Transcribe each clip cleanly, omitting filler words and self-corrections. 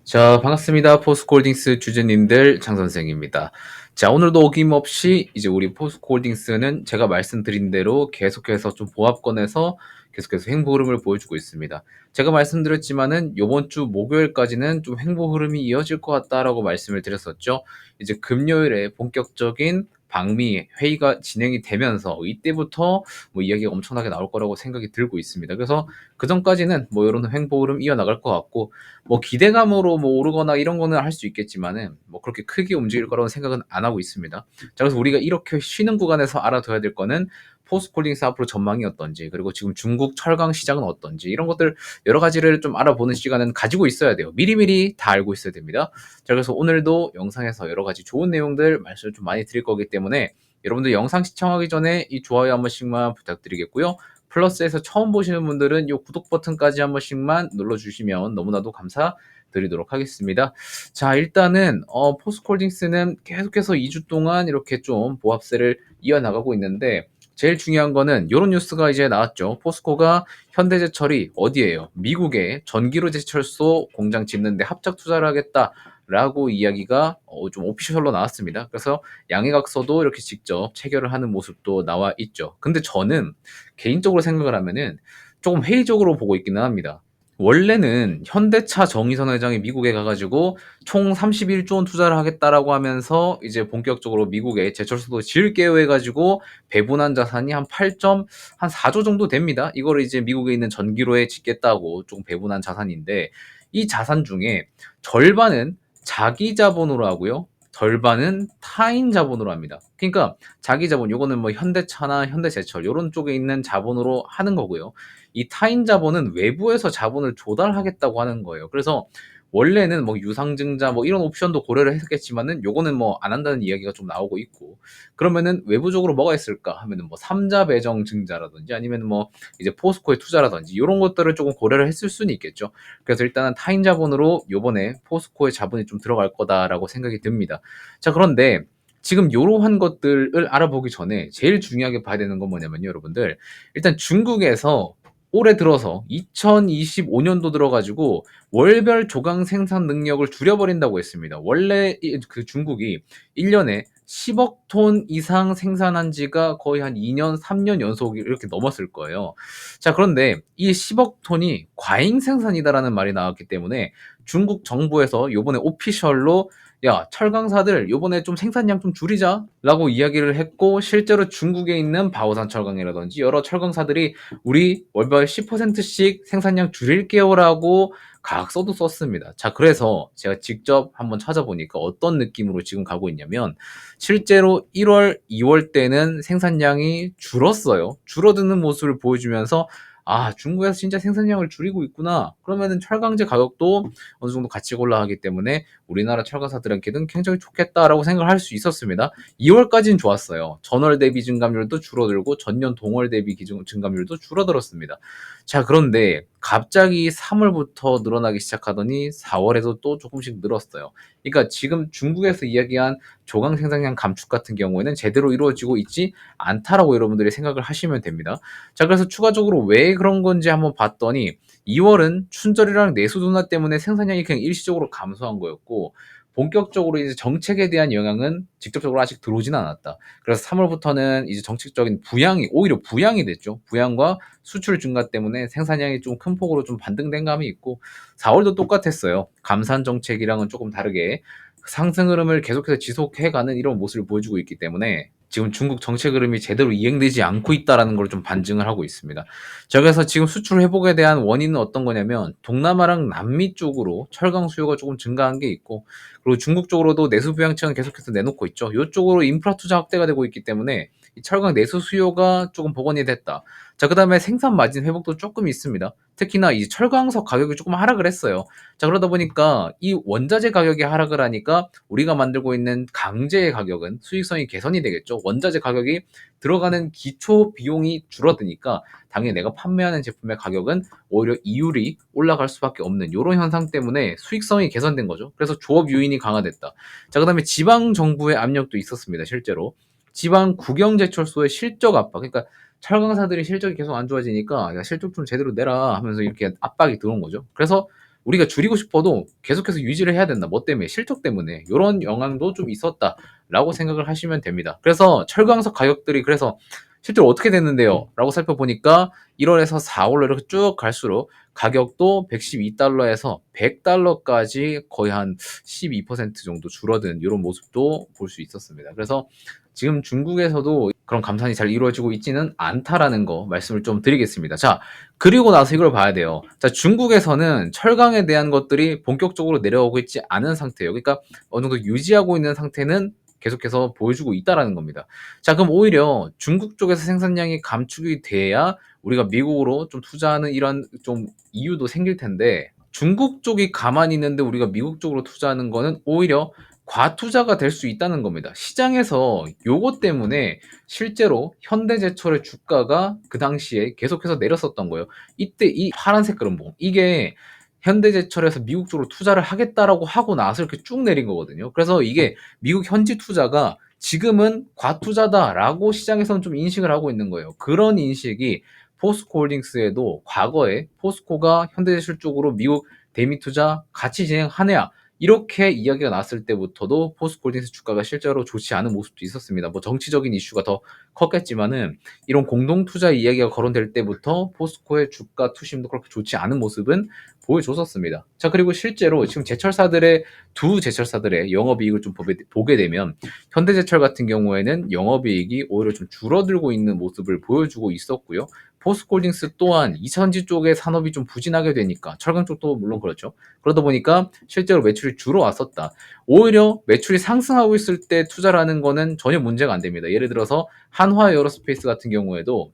자, 반갑습니다. 포스코홀딩스 주주님들 장 선생입니다. 자, 오늘도 어김없이 이제 우리 포스코홀딩스는 제가 말씀드린 대로 계속해서 좀 보합권에서 계속해서 횡보 흐름을 보여주고 있습니다. 제가 말씀드렸지만은 요번 주 목요일까지는 좀 횡보 흐름이 이어질 것 같다라고 말씀을 드렸었죠. 이제 금요일에 본격적인 방미 회의가 진행이 되면서 이때부터 뭐 이야기가 엄청나게 나올 거라고 생각이 들고 있습니다. 그래서 그 전까지는 뭐 이런 횡보 흐름 이어나갈 것 같고, 뭐 기대감으로 뭐 오르거나 이런 거는 할 수 있겠지만은 뭐 그렇게 크게 움직일 거라고 생각은 안 하고 있습니다. 자, 그래서 우리가 이렇게 쉬는 구간에서 알아둬야 될 거는 포스코홀딩스 앞으로 전망이 어떤지, 그리고 지금 중국 철강 시장은 어떤지, 이런 것들 여러 가지를 좀 알아보는 시간은 가지고 있어야 돼요. 미리미리 다 알고 있어야 됩니다. 자, 그래서 오늘도 영상에서 여러 가지 좋은 내용들 말씀을 좀 많이 드릴 거기 때문에 여러분들 영상 시청하기 전에 이 좋아요 한 번씩만 부탁드리겠고요. 플러스에서 처음 보시는 분들은 이 구독 버튼까지 한 번씩만 눌러주시면 너무나도 감사드리도록 하겠습니다. 자, 일단은 포스코홀딩스는 계속해서 2주 동안 이렇게 좀 보합세를 이어나가고 있는데, 제일 중요한 거는 이런 뉴스가 이제 나왔죠. 포스코가 현대제철이 어디예요? 미국에 전기료 제철소 공장 짓는데 합작 투자를 하겠다라고 이야기가 좀 오피셜로 나왔습니다. 그래서 양해각서도 이렇게 직접 체결을 하는 모습도 나와 있죠. 근데 저는 개인적으로 생각을 하면은 조금 회의적으로 보고 있기는 합니다. 원래는 현대차 정의선 회장이 미국에 가가지고 총 31조 원 투자를 하겠다라고 하면서 이제 본격적으로 미국에 제철소도 지을게요 해가지고 배분한 자산이 한 8점 한 4조 정도 됩니다. 이거를 이제 미국에 있는 전기로에 짓겠다고 조금 배분한 자산인데, 이 자산 중에 절반은 자기 자본으로 하고요. 절반은 타인 자본으로 합니다. 그러니까 자기 자본, 요거는 뭐 현대차나 현대제철 요런 쪽에 있는 자본으로 하는 거고요. 이 타인 자본은 외부에서 자본을 조달하겠다고 하는 거예요. 그래서 원래는 뭐 유상증자 뭐 이런 옵션도 고려를 했겠지만은 요거는 뭐 안 한다는 이야기가 좀 나오고 있고, 그러면은 외부적으로 뭐가 있을까 하면은 뭐 삼자 배정 증자라든지 아니면 뭐 이제 포스코의 투자라든지 이런 것들을 조금 고려를 했을 수는 있겠죠. 그래서 일단은 타인 자본으로 요번에 포스코의 자본이 좀 들어갈 거다라고 생각이 듭니다. 자, 그런데 지금 요러한 것들을 알아보기 전에 제일 중요하게 봐야 되는 건 뭐냐면요, 여러분들. 일단 중국에서 올해 들어서 2025년도 들어가지고 월별 조강 생산 능력을 줄여버린다고 했습니다. 원래 그 중국이 1년에 10억 톤 이상 생산한 지가 거의 한 2년, 3년 연속 이렇게 넘었을 거예요. 자, 그런데 이 10억 톤이 과잉 생산이다라는 말이 나왔기 때문에 중국 정부에서 요번에 오피셜로 야, 철강사들 요번에 좀 생산량 좀 줄이자라고 이야기를 했고, 실제로 중국에 있는 바오산 철강이라든지 여러 철강사들이 우리 월별 10%씩 생산량 줄일게요라고 각서도 썼습니다. 자, 그래서 제가 직접 한번 찾아보니까 어떤 느낌으로 지금 가고 있냐면, 실제로 1월, 2월 때는 생산량이 줄었어요. 줄어드는 모습을 보여주면서 아, 중국에서 진짜 생산량을 줄이고 있구나. 그러면은 철강제 가격도 어느 정도 같이 올라가기 때문에 우리나라 철강사들한테는 굉장히 좋겠다라고 생각을 할 수 있었습니다. 2월까지는 좋았어요. 전월 대비 증감률도 줄어들고 전년 동월 대비 증감률도 줄어들었습니다. 자, 그런데 갑자기 3월부터 늘어나기 시작하더니 4월에도 또 조금씩 늘었어요. 그러니까 지금 중국에서 이야기한 조강 생산량 감축 같은 경우에는 제대로 이루어지고 있지 않다라고 여러분들이 생각을 하시면 됩니다. 자, 그래서 추가적으로 왜 그런 건지 한번 봤더니 2월은 춘절이랑 내수 둔화 때문에 생산량이 그냥 일시적으로 감소한 거였고, 본격적으로 이제 정책에 대한 영향은 직접적으로 아직 들어오지는 않았다. 그래서 3월부터는 이제 정책적인 부양이 오히려 부양이 됐죠. 부양과 수출 증가 때문에 생산량이 좀 큰 폭으로 좀 반등된 감이 있고, 4월도 똑같았어요. 감산 정책이랑은 조금 다르게 상승 흐름을 계속해서 지속해가는 이런 모습을 보여주고 있기 때문에 지금 중국 정책 흐름이 제대로 이행되지 않고 있다라는 걸 좀 반증을 하고 있습니다. 자, 그래서 지금 수출 회복에 대한 원인은 어떤 거냐면 동남아랑 남미 쪽으로 철강 수요가 조금 증가한 게 있고, 그리고 중국 쪽으로도 내수 부양책은 계속해서 내놓고 있죠. 이쪽으로 인프라 투자 확대가 되고 있기 때문에 이 철강 내수 수요가 조금 복원이 됐다. 자, 그다음에 생산 마진 회복도 조금 있습니다. 특히나 이 철강석 가격이 조금 하락을 했어요. 자, 그러다 보니까 이 원자재 가격이 하락을 하니까 우리가 만들고 있는 강제의 가격은 수익성이 개선이 되겠죠. 원자재 가격이 들어가는 기초 비용이 줄어드니까 당연히 내가 판매하는 제품의 가격은 오히려 이율이 올라갈 수밖에 없는 이런 현상 때문에 수익성이 개선된 거죠. 그래서 조업 유인이 강화됐다. 자, 그다음에 지방 정부의 압력도 있었습니다. 실제로 지방 국영제철소의 실적 압박, 그러니까 철강사들이 실적이 계속 안 좋아지니까 야, 실적 좀 제대로 내라 하면서 이렇게 압박이 들어온 거죠. 그래서 우리가 줄이고 싶어도 계속해서 유지를 해야 된다. 뭐 때문에? 실적 때문에. 요런 영향도 좀 있었다라고 생각을 하시면 됩니다. 그래서 철강석 가격들이 그래서 실제로 어떻게 됐는데요? 라고 살펴보니까 1월에서 4월로 이렇게 쭉 갈수록 가격도 112달러에서 100달러까지 거의 한 12% 정도 줄어든 이런 모습도 볼 수 있었습니다. 그래서 지금 중국에서도 그런 감산이 잘 이루어지고 있지는 않다라는 거 말씀을 좀 드리겠습니다. 자, 그리고 나서 이걸 봐야 돼요. 자, 중국에서는 철강에 대한 것들이 본격적으로 내려오고 있지 않은 상태예요. 그러니까 어느 정도 유지하고 있는 상태는 계속해서 보여주고 있다라는 겁니다. 자, 그럼 오히려 중국 쪽에서 생산량이 감축이 돼야 우리가 미국으로 좀 투자하는 이런 좀 이유도 생길 텐데 중국 쪽이 가만히 있는데 우리가 미국 쪽으로 투자하는 거는 오히려 과투자가 될 수 있다는 겁니다. 시장에서 요것 때문에 실제로 현대제철의 주가가 그 당시에 계속해서 내렸었던 거예요. 이때 이 파란색 그림봉 이게 현대제철에서 미국 쪽으로 투자를 하겠다라고 하고 나서 이렇게 쭉 내린 거거든요. 그래서 이게 미국 현지 투자가 지금은 과투자다라고 시장에서는 좀 인식을 하고 있는 거예요. 그런 인식이 포스코홀딩스에도 과거에 포스코가 현대제철 쪽으로 미국 대미 투자 같이 진행하느냐 이렇게 이야기가 났을 때부터도 포스코홀딩스 주가가 실제로 좋지 않은 모습도 있었습니다. 뭐 정치적인 이슈가 더 컸겠지만은 이런 공동 투자 이야기가 거론될 때부터 포스코의 주가 투심도 그렇게 좋지 않은 모습은 보여줬었습니다. 자, 그리고 실제로 지금 제철사들의 두 제철사들의 영업이익을 좀 보게 되면 현대제철 같은 경우에는 영업이익이 오히려 좀 줄어들고 있는 모습을 보여주고 있었고요. 포스코홀딩스 또한 이천지 쪽의 산업이 좀 부진하게 되니까 철강 쪽도 물론 그렇죠. 그러다 보니까 실제로 매출이 줄어왔었다. 오히려 매출이 상승하고 있을 때 투자라는 거는 전혀 문제가 안 됩니다. 예를 들어서 한화 에어로스페이스 같은 경우에도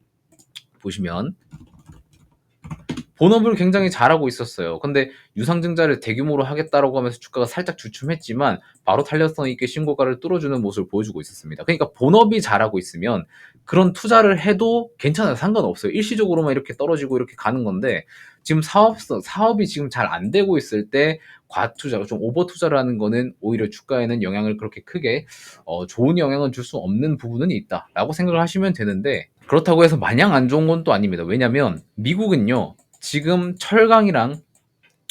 보시면 본업을 굉장히 잘하고 있었어요. 근데 유상증자를 대규모로 하겠다라고 하면서 주가가 살짝 주춤했지만 바로 탄력성 있게 신고가를 뚫어주는 모습을 보여주고 있었습니다. 그러니까 본업이 잘하고 있으면 그런 투자를 해도 괜찮아요. 상관없어요. 일시적으로만 이렇게 떨어지고 이렇게 가는 건데 지금 사업이 지금 잘 안 되고 있을 때 과투자가 좀 오버 투자를 하는 거는 오히려 주가에는 영향을 그렇게 크게 좋은 영향을 줄 수 없는 부분은 있다라고 생각을 하시면 되는데 그렇다고 해서 마냥 안 좋은 건 또 아닙니다. 왜냐하면 미국은요. 지금 철강이랑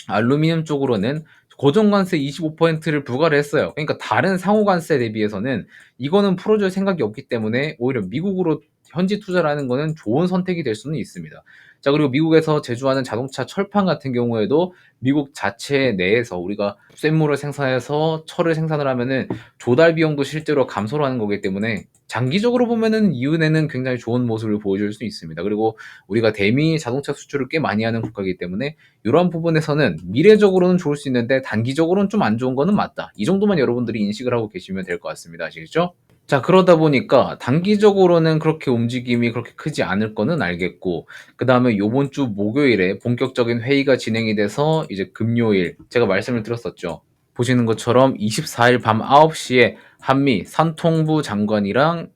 알루미늄 쪽으로는 고정관세 25%를 부과를 했어요. 그러니까 다른 상호관세 대비해서는 이거는 풀어줄 생각이 없기 때문에 오히려 미국으로 현지 투자를 하는 거는 좋은 선택이 될 수는 있습니다. 자, 그리고 미국에서 제조하는 자동차 철판 같은 경우에도 미국 자체 내에서 우리가 쇳물을 생산해서 철을 생산을 하면은 조달 비용도 실제로 감소를 하는 거기 때문에 장기적으로 보면은 이윤에는 굉장히 좋은 모습을 보여줄 수 있습니다. 그리고 우리가 대미 자동차 수출을 꽤 많이 하는 국가이기 때문에 이러한 부분에서는 미래적으로는 좋을 수 있는데 단기적으로는 좀 안 좋은 거는 맞다. 이 정도만 여러분들이 인식을 하고 계시면 될 것 같습니다. 아시겠죠? 자, 그러다 보니까 단기적으로는 그렇게 움직임이 그렇게 크지 않을 거는 알겠고, 그 다음에 요번 주 목요일에 본격적인 회의가 진행이 돼서 이제 금요일, 제가 말씀을 드렸었죠. 보시는 것처럼 24일 밤 9시에 한미 산통부 장관이랑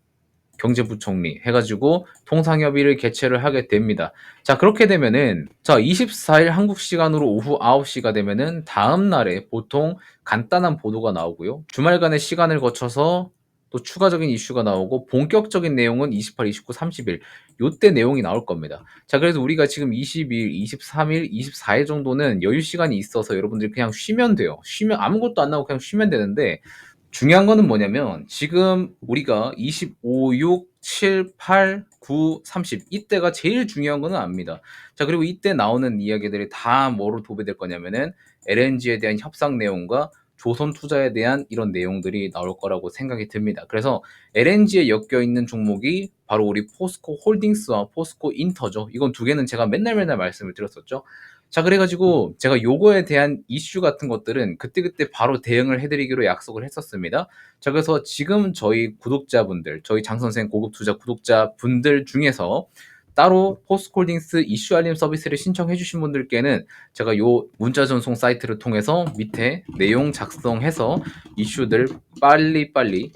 경제부총리 해가지고 통상협의를 개최를 하게 됩니다. 자, 그렇게 되면은, 자, 24일 한국 시간으로 오후 9시가 되면은 다음 날에 보통 간단한 보도가 나오고요. 주말간의 시간을 거쳐서 또 추가적인 이슈가 나오고 본격적인 내용은 28, 29, 30일 요때 내용이 나올 겁니다. 자, 그래서 우리가 지금 22일, 23일, 24일 정도는 여유 시간이 있어서 여러분들이 그냥 쉬면 돼요. 쉬면 아무것도 안 나오고 그냥 쉬면 되는데 중요한 거는 뭐냐면 지금 우리가 25, 6, 7, 8, 9, 30 이때가 제일 중요한 거는 압니다. 자, 그리고 이때 나오는 이야기들이 다 뭐로 도배될 거냐면은 LNG에 대한 협상 내용과 조선 투자에 대한 이런 내용들이 나올 거라고 생각이 듭니다. 그래서 LNG에 엮여 있는 종목이 바로 우리 포스코 홀딩스와 포스코 인터죠. 이건 두 개는 제가 맨날 말씀을 드렸었죠. 자, 그래가지고 제가 요거에 대한 이슈 같은 것들은 그때그때 바로 대응을 해드리기로 약속을 했었습니다. 자, 그래서 지금 저희 구독자분들, 저희 장선생 고급투자 구독자분들 중에서 따로 포스코홀딩스 이슈 알림 서비스를 신청해 주신 분들께는 제가 요 문자 전송 사이트를 통해서 밑에 내용 작성해서 이슈들 빨리빨리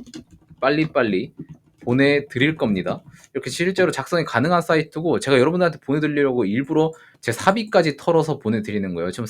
보내드릴 겁니다. 이렇게 실제로 작성이 가능한 사이트고 제가 여러분들한테 보내드리려고 일부러 제 사비까지 털어서 보내드리는 거예요. 지금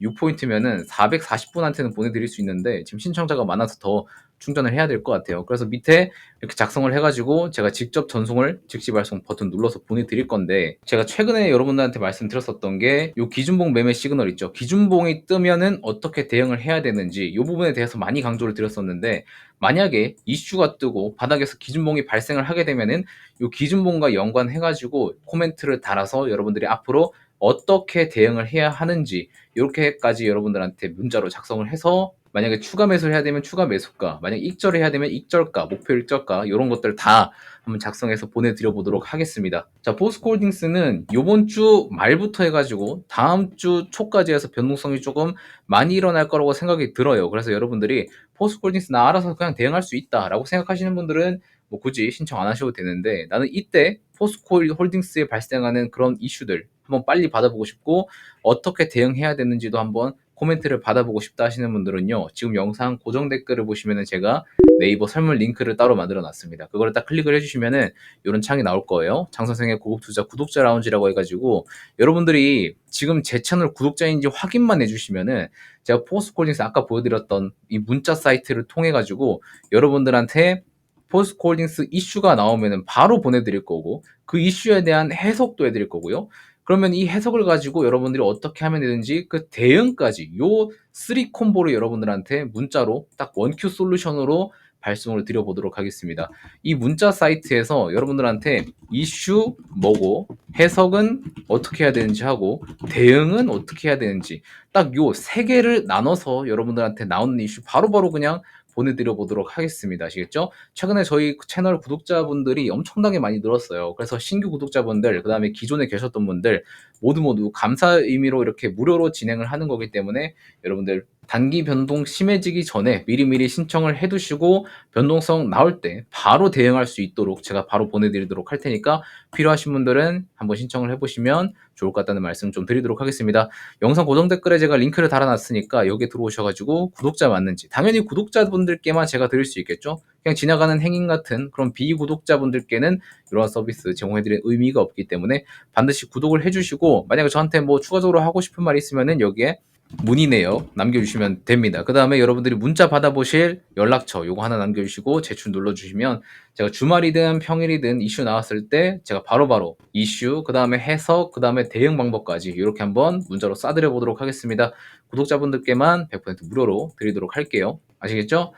6포인트면은 440분한테는 보내드릴 수 있는데 지금 신청자가 많아서 더 충전을 해야 될 것 같아요. 그래서 밑에 이렇게 작성을 해가지고 제가 직접 전송을 즉시 발송 버튼 눌러서 보내드릴 건데, 제가 최근에 여러분들한테 말씀드렸었던 게 요 기준봉 매매 시그널 있죠. 기준봉이 뜨면은 어떻게 대응을 해야 되는지 이 부분에 대해서 많이 강조를 드렸었는데, 만약에 이슈가 뜨고 바닥에서 기준봉이 발생을 하게 되면은 요 기준봉과 연관해가지고 코멘트를 달아서 여러분들이 앞으로 어떻게 대응을 해야 하는지 이렇게까지 여러분들한테 문자로 작성을 해서, 만약에 추가 매수를 해야 되면 추가 매수가, 만약 익절을 해야 되면 익절가, 목표 익절가 이런 것들 다 한번 작성해서 보내드려 보도록 하겠습니다. 자, 포스코홀딩스는 요번 주 말부터 해가지고 다음 주 초까지 해서 변동성이 조금 많이 일어날 거라고 생각이 들어요. 그래서 여러분들이 포스코홀딩스 나 알아서 그냥 대응할 수 있다라고 생각하시는 분들은 뭐 굳이 신청 안 하셔도 되는데, 나는 이때 포스코홀딩스에 발생하는 그런 이슈들 한번 빨리 받아보고 싶고 어떻게 대응해야 되는지도 한번 코멘트를 받아보고 싶다 하시는 분들은요, 지금 영상 고정 댓글을 보시면은 제가 네이버 설문 링크를 따로 만들어 놨습니다. 그거를 딱 클릭을 해주시면은 이런 창이 나올 거예요. 장선생의 고급 투자 구독자 라운지라고 해가지고, 여러분들이 지금 제 채널 구독자인지 확인만 해주시면은 제가 포스코홀딩스 아까 보여드렸던 이 문자 사이트를 통해 가지고 여러분들한테 포스코홀딩스 이슈가 나오면은 바로 보내드릴 거고, 그 이슈에 대한 해석도 해드릴 거고요. 그러면 이 해석을 가지고 여러분들이 어떻게 하면 되는지 그 대응까지 요 3 콤보를 여러분들한테 문자로 딱 원큐 솔루션으로 발송을 드려보도록 하겠습니다. 이 문자 사이트에서 여러분들한테 이슈 뭐고, 해석은 어떻게 해야 되는지 하고, 대응은 어떻게 해야 되는지 딱 요 3개를 나눠서 여러분들한테 나오는 이슈 바로바로 그냥 보내드려 보도록 하겠습니다. 아시겠죠? 최근에 저희 채널 구독자분들이 엄청나게 많이 늘었어요. 그래서 신규 구독자분들, 그 다음에 기존에 계셨던 분들 모두 감사 의미로 이렇게 무료로 진행을 하는 거기 때문에, 여러분들 단기 변동 심해지기 전에 미리미리 신청을 해두시고 변동성 나올 때 바로 대응할 수 있도록 제가 바로 보내드리도록 할 테니까, 필요하신 분들은 한번 신청을 해보시면 좋을 것 같다는 말씀 좀 드리도록 하겠습니다. 영상 고정 댓글에 제가 링크를 달아놨으니까 여기에 들어오셔가지고 구독자 맞는지, 당연히 구독자분들께만 제가 드릴 수 있겠죠. 그냥 지나가는 행인 같은 그런 비구독자분들께는 이런 서비스 제공해드릴 의미가 없기 때문에 반드시 구독을 해주시고, 만약에 저한테 뭐 추가적으로 하고 싶은 말이 있으면은 여기에 문의 내역 남겨주시면 됩니다. 그 다음에 여러분들이 문자 받아보실 연락처 요거 하나 남겨주시고 제출 눌러주시면 제가 주말이든 평일이든 이슈 나왔을 때 제가 바로바로 이슈, 그 다음에 해석, 그 다음에 대응 방법까지 이렇게 한번 문자로 쏴드려 보도록 하겠습니다. 구독자분들께만 100% 무료로 드리도록 할게요. 아시겠죠?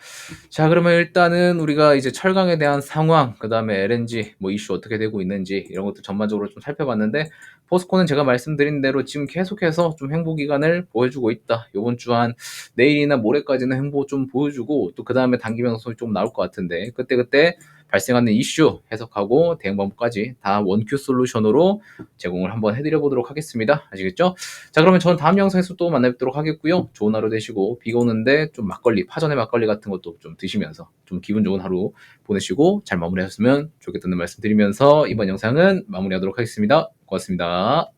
자, 그러면 일단은 우리가 이제 철강에 대한 상황, 그 다음에 LNG 뭐 이슈 어떻게 되고 있는지 이런 것도 전반적으로 좀 살펴봤는데, 포스코는 제가 말씀드린 대로 지금 계속해서 좀 횡보 기간을 보여주고 있다. 요번 주 한 내일이나 모레까지는 횡보 좀 보여주고, 또 그 다음에 단기 변동성이 좀 나올 것 같은데, 그때 발생하는 이슈 해석하고 대응 방법까지 다 원큐 솔루션으로 제공을 한번 해드려 보도록 하겠습니다. 아시겠죠? 자, 그러면 저는 다음 영상에서 또 만나뵙도록 하겠고요. 좋은 하루 되시고, 비가 오는데 좀 막걸리, 파전의 막걸리 같은 것도 좀 드시면서 좀 기분 좋은 하루 보내시고 잘 마무리하셨으면 좋겠다는 말씀 드리면서 이번 영상은 마무리하도록 하겠습니다. 고맙습니다.